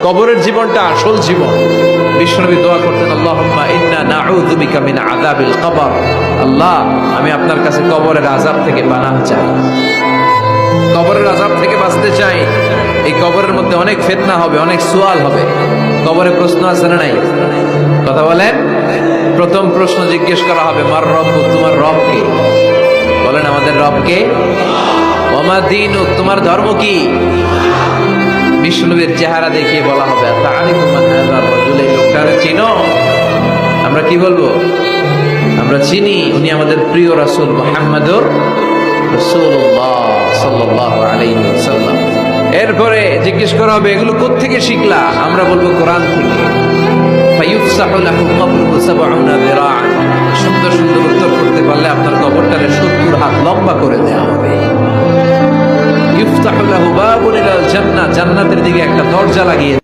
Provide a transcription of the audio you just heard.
কবরের জীবনটা আসল জীবন। বিশ্বনবী দোয়া করতেন, আল্লাহুম্মা ইন্না নাউযু বিকা মিন আযাবিল কবর। আল্লাহ, আমি আপনার কাছে কবরের আযাব থেকে পানাহ চাই, কবরের আযাব থেকে বাঁচতে চাই। এই কবরের মধ্যে অনেক ফিতনা হবে, অনেক সুয়াল হবে। কবরে প্রশ্ন আছে না নাই? কথা বলেন। প্রথম প্রশ্ন জিজ্ঞেস করা হবে, মার রব্বুক, তোমার রব কে? বলেন, আমাদের রব কে? ওয়া মা দীনুক, তোমার ধর্ম কি? বিষ্ণুবীর চেহারা দেখিয়ে বলা হবে, তাআরিফু মান হাযার রাজুল, এই লোকটারে চিনো? আমরা কি বলবো? আমরা চিনি, উনি আমাদের প্রিয় রাসূল মুহাম্মদুর রাসূলুল্লাহ সাল্লাল্লাহু আলাইহি ওয়াসাল্লাম। এরপরে জিজ্ঞেস করা হবে, এগুলো কোত্থেকে শিখলা? আমরা বলবো, কোরআন থেকে। ফায়ুফসাহু লাহু কবরুহু ৭০ যিরাআন। সুন্দর সুন্দর উত্তর করতে পারলে আপনার কবরটারে ৭০ হাত লম্বা করে দেওয়া হবে। ইফতাহু লাহু বাবুন ইলাল জান্নাহ, জান্নাতের দিকে একটা দরজা লাগিয়ে